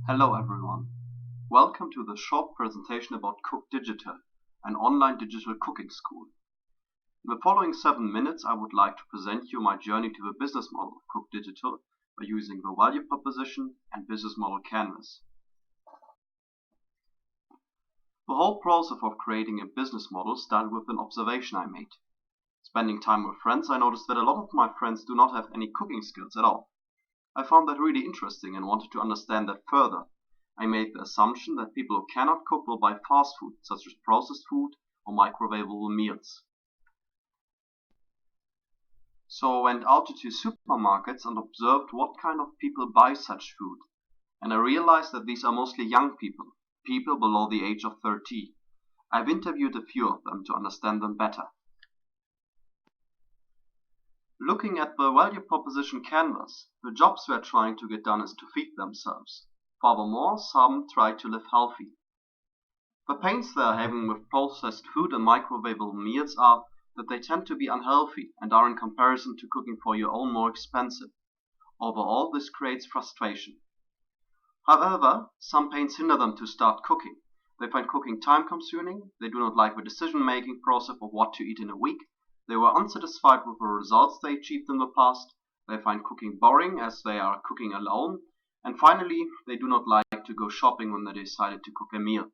Hello everyone. Welcome to the short presentation about CookDigital, an online digital cooking school. In the following 7 minutes, I would like to present you my journey to the business model of CookDigital by using the value proposition and business model canvas. The whole process of creating a business model started with an observation I made. Spending time with friends, I noticed that a lot of my friends do not have any cooking skills at all. I found that really interesting and wanted to understand that further. I made the assumption that people who cannot cook will buy fast food, such as processed food or microwavable meals. So I went out to 2 supermarkets and observed what kind of people buy such food. And I realized that these are mostly young people, people below the age of 30. I've interviewed a few of them to understand them better. Looking at the value proposition canvas, the jobs we're trying to get done is to feed themselves. Furthermore, some try to live healthy. The pains they are having with processed food and microwavable meals are that they tend to be unhealthy and are in comparison to cooking for your own more expensive. Overall, this creates frustration. However, some pains hinder them to start cooking. They find cooking time-consuming, they do not like the decision-making process of what to eat in a week, they were unsatisfied with the results they achieved in the past, they find cooking boring as they are cooking alone, and finally, they do not like to go shopping when they decided to cook a meal.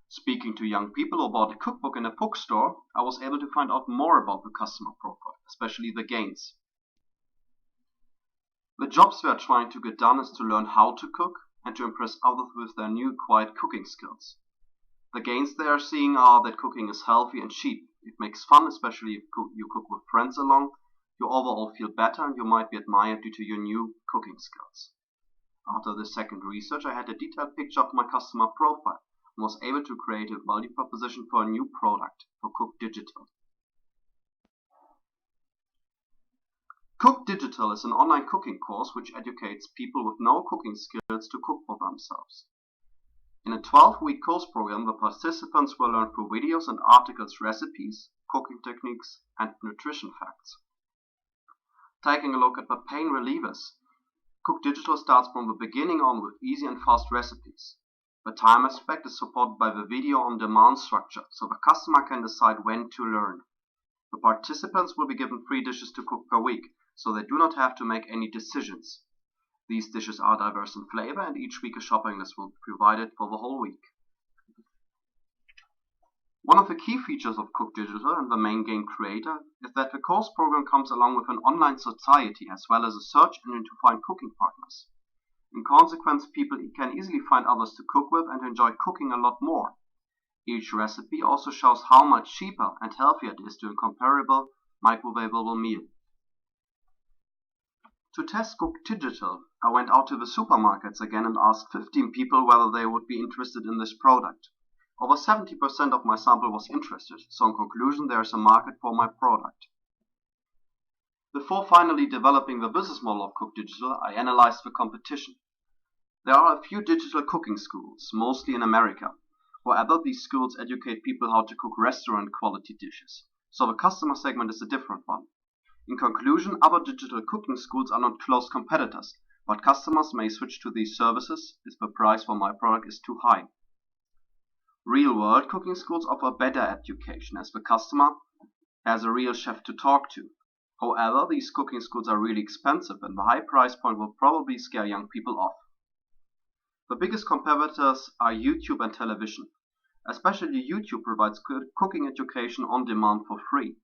Speaking to young people who bought a cookbook in a bookstore, I was able to find out more about the customer profile, especially the gains. The jobs we are trying to get done is to learn how to cook and to impress others with their new acquired cooking skills. The gains they are seeing are that cooking is healthy and cheap. It makes fun, especially if you cook with friends along. You overall feel better and you might be admired due to your new cooking skills. After the second research, I had a detailed picture of my customer profile and was able to create a value proposition for a new product for CookDigital. CookDigital is an online cooking course which educates people with no cooking skills to cook for themselves. In a 12-week course program, the participants will learn through videos and articles recipes, cooking techniques, and nutrition facts. Taking a look at the pain relievers, CookDigital starts from the beginning on with easy and fast recipes. The time aspect is supported by the video-on-demand structure, so the customer can decide when to learn. The participants will be given 3 dishes to cook per week, so they do not have to make any decisions. These dishes are diverse in flavor and each week a shopping list will be provided for the whole week. One of the key features of CookDigital and the main game creator is that the course program comes along with an online society as well as a search engine to find cooking partners. In consequence, people can easily find others to cook with and enjoy cooking a lot more. Each recipe also shows how much cheaper and healthier it is to a comparable microwavable meal. To test CookDigital, I went out to the supermarkets again and asked 15 people whether they would be interested in this product. Over 70% of my sample was interested, so in conclusion there is a market for my product. Before finally developing the business model of CookDigital, I analyzed the competition. There are a few digital cooking schools, mostly in America. However, these schools educate people how to cook restaurant quality dishes, so the customer segment is a different one. In conclusion, other digital cooking schools are not close competitors, but customers may switch to these services if the price for my product is too high. Real-world cooking schools offer better education as the customer has a real chef to talk to. However, these cooking schools are really expensive and the high price point will probably scare young people off. The biggest competitors are YouTube and television. Especially YouTube provides good cooking education on demand for free.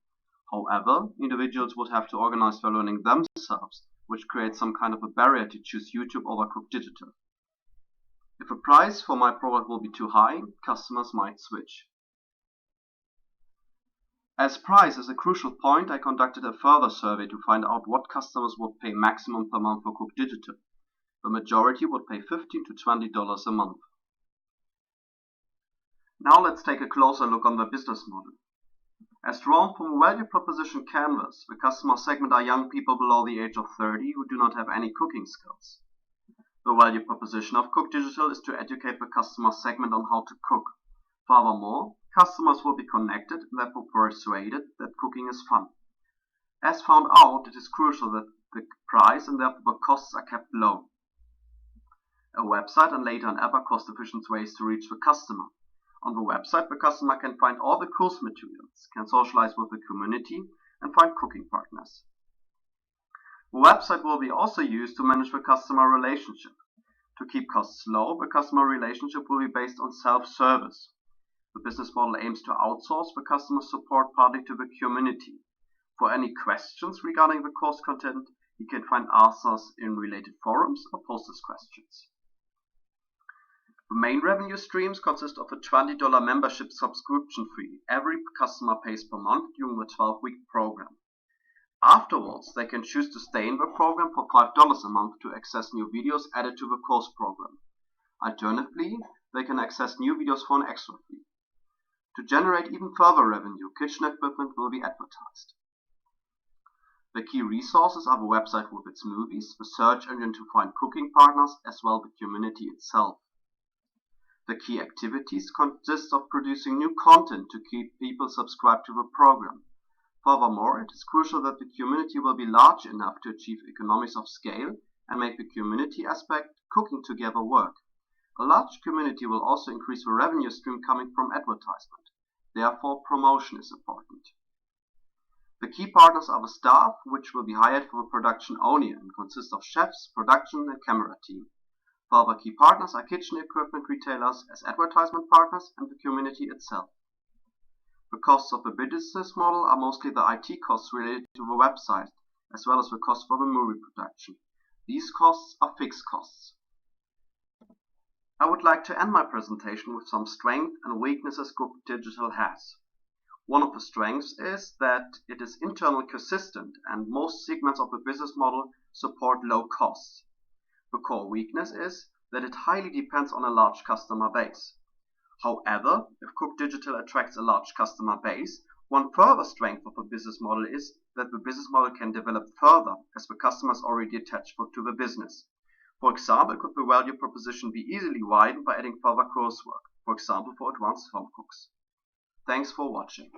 However, individuals would have to organize their learning themselves, which creates some kind of a barrier to choose YouTube over CookDigital. If the price for my product will be too high, customers might switch. As price is a crucial point, I conducted a further survey to find out what customers would pay maximum per month for CookDigital. The majority would pay $15 to $20 a month. Now let's take a closer look on the business model. As drawn from a value proposition canvas, the customer segment are young people below the age of 30 who do not have any cooking skills. The value proposition of CookDigital is to educate the customer segment on how to cook. Furthermore, customers will be connected and therefore persuaded that cooking is fun. As found out, it is crucial that the price and therefore the costs are kept low. A website and later an app are cost-efficient ways to reach the customer. On the website, the customer can find all the course materials, can socialize with the community, and find cooking partners. The website will be also used to manage the customer relationship. To keep costs low, the customer relationship will be based on self-service. The business model aims to outsource the customer support partly to the community. For any questions regarding the course content, you can find answers in related forums or post these questions. The main revenue streams consist of a $20 membership subscription fee every customer pays per month during the 12-week program. Afterwards, they can choose to stay in the program for $5 a month to access new videos added to the course program. Alternatively, they can access new videos for an extra fee. To generate even further revenue, kitchen equipment will be advertised. The key resources are the website with its movies, the search engine to find cooking partners, as well as the community itself. The key activities consist of producing new content to keep people subscribed to the program. Furthermore, it is crucial that the community will be large enough to achieve economies of scale and make the community aspect, cooking together, work. A large community will also increase the revenue stream coming from advertisement. Therefore, promotion is important. The key partners are the staff, which will be hired for the production only and consists of chefs, production, and camera team. Further key partners are kitchen equipment retailers as advertisement partners and the community itself. The costs of the business model are mostly the IT costs related to the website, as well as the cost for the movie production. These costs are fixed costs. I would like to end my presentation with some strengths and weaknesses CookDigital has. One of the strengths is that it is internally consistent and most segments of the business model support low costs. The core weakness is that it highly depends on a large customer base. However, if CookDigital attracts a large customer base, one further strength of the business model is that the business model can develop further as the customer is already attached to the business. For example, could the value proposition be easily widened by adding further coursework, for example for advanced home cooks. Thanks for watching.